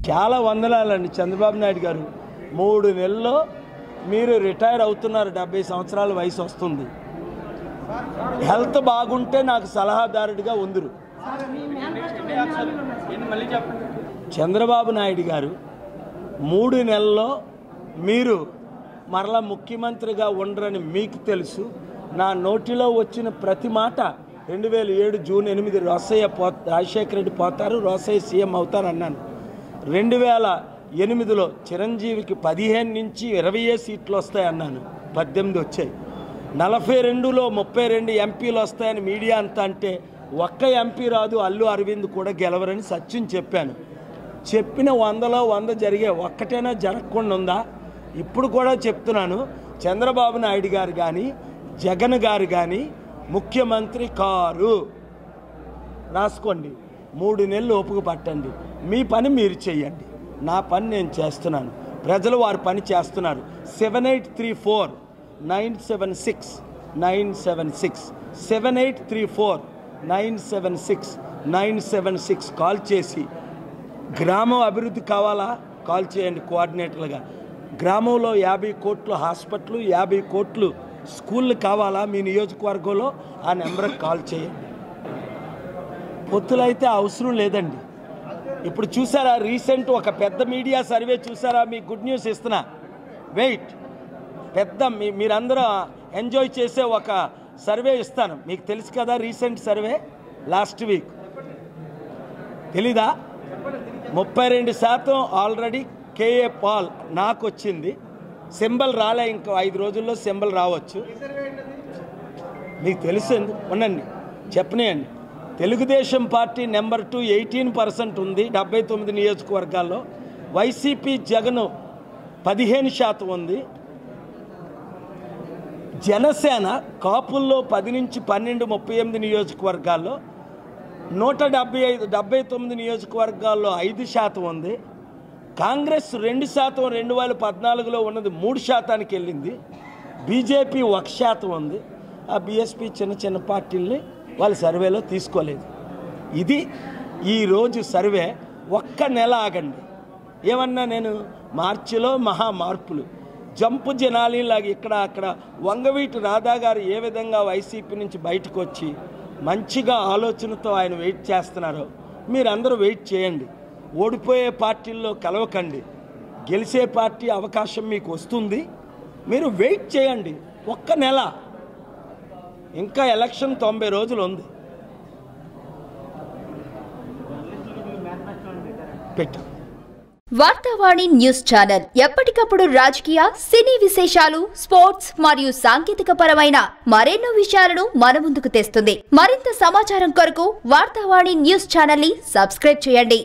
చాలా వందనాలండి చంద్రబాబు నాయుడు గారు. 3 నెలల్లో మీరు రిటైర్ అవుతున్నారు. 70 సంవత్సరాల వయసు వస్తుంది. హెల్త్ బాగుంటే నాకు సలహాదారుడిగా ఉందరు. చంద్రబాబు నాయుడు గారు 3 నెలల్లో మీరు మరలా ముఖ్యమంత్రిగా ఉండరని మీకు తెలుసు. నా నోటిలో వచ్చిన ప్రతి మాట 2007 జూన్ 8 రాజశేఖర రెడ్డి పోతారు, రోసయ్య సీఎం అవుతారు అన్నాను. 2008లో చిరంజీవికి 15 నుంచి 20 సీట్లు వస్తాయన్నాను. 18 వచ్చాయి. 42లో 32 ఎంపీలు వస్తాయని మీడియా అంతా అంటే ఒక్క ఎంపీ రాదు, అల్లు అరవింద్ కూడా గెలవరని సత్యం చెప్పాను. చెప్పిన 100లో 100 జరిగే, ఒక్కటైనా జరగకుండా ఉందా? ఇప్పుడు కూడా చెప్తున్నాను, చంద్రబాబు నాయుడు గారు కానీ జగన్ గారు కానీ ముఖ్యమంత్రి కారు. రాసుకోండి. 3 నెలలు ఓపిక పట్టండి. మీ పని మీరు చేయండి, నా పని నేను చేస్తున్నాను. ప్రజలు వారి పని చేస్తున్నారు. 7834-976-976 7834-976-976 కాల్ చేసి గ్రామం అభివృద్ధి కావాలా కాల్ చేయండి. కోఆర్డినేటర్లుగా గ్రామంలో 50 కోట్లు హాస్పిటల్, 50 కోట్లు స్కూళ్ళు కావాలా మీ నియోజకవర్గంలో, ఆ నెంబర్కి కాల్ చేయండి. పొత్తులైతే అవసరం లేదండి. ఇప్పుడు చూసారా రీసెంట్ ఒక పెద్ద మీడియా సర్వే చూసారా? మీ గుడ్ న్యూస్ ఇస్తున్నా, వెయిట్. పెద్ద మీరందరూ ఎంజాయ్ చేసే ఒక సర్వే ఇస్తాను. మీకు తెలుసు కదా రీసెంట్ సర్వే లాస్ట్ వీక్, తెలీదా? 32% ఆల్రెడీ కేఏ పాల్ నాకు వచ్చింది. సింబల్ రాలే, ఇంకో 5 రోజుల్లో సింబల్ రావచ్చు. మీకు తెలుసు, ఉండండి చెప్పనేయండి. తెలుగుదేశం పార్టీ నెంబర్ 2 18% ఉంది 79 నియోజకవర్గాల్లో. వైసీపీ జగన్ 15% ఉంది. జనసేన కాపుల్లో 10 నుంచి 12 38 నియోజకవర్గాల్లో, 179 నియోజకవర్గాల్లో 5% ఉంది. కాంగ్రెస్ 2% 2014లో ఉన్నది 3%కి వెళ్ళింది. బీజేపీ 1% ఉంది. ఆ బీఎస్పీ చిన్న పార్టీల్ని వాళ్ళ సర్వేలో తీసుకోలేదు. ఇది ఈరోజు సర్వే. ఒక్క నెల ఆగండి. ఏమన్నా నేను మార్చిలో మహా మార్పులు జంపు జనాలిలాగా ఇక్కడ అక్కడ. వంగవీటి రాధా గారు ఏ విధంగా వైసీపీ నుంచి బయటకు వచ్చి మంచిగా ఆలోచనతో ఆయన వెయిట్ చేస్తున్నారో మీరందరూ వెయిట్ చేయండి. ఓడిపోయే పార్టీల్లో కలవకండి. గెలిచే పార్టీ అవకాశం మీకు వస్తుంది. మీరు వెయిట్ చేయండి. ఒక్క నెల, ఇంకా ఎలక్షన్ 90 రోజులు ఉంది. పెట్టు. వార్తావాణి న్యూస్ ఛానల్ ఎప్పటికప్పుడు రాజకీయ, సినీ విశేషాలు, స్పోర్ట్స్ మరియు సాంకేతిక పరమైన మరెన్నో విషయాలను మన ముందుకు తెస్తుంది. మరింత సమాచారం కొరకు వార్తావాణి న్యూస్ ఛానల్ ని సబ్స్క్రైబ్ చేయండి.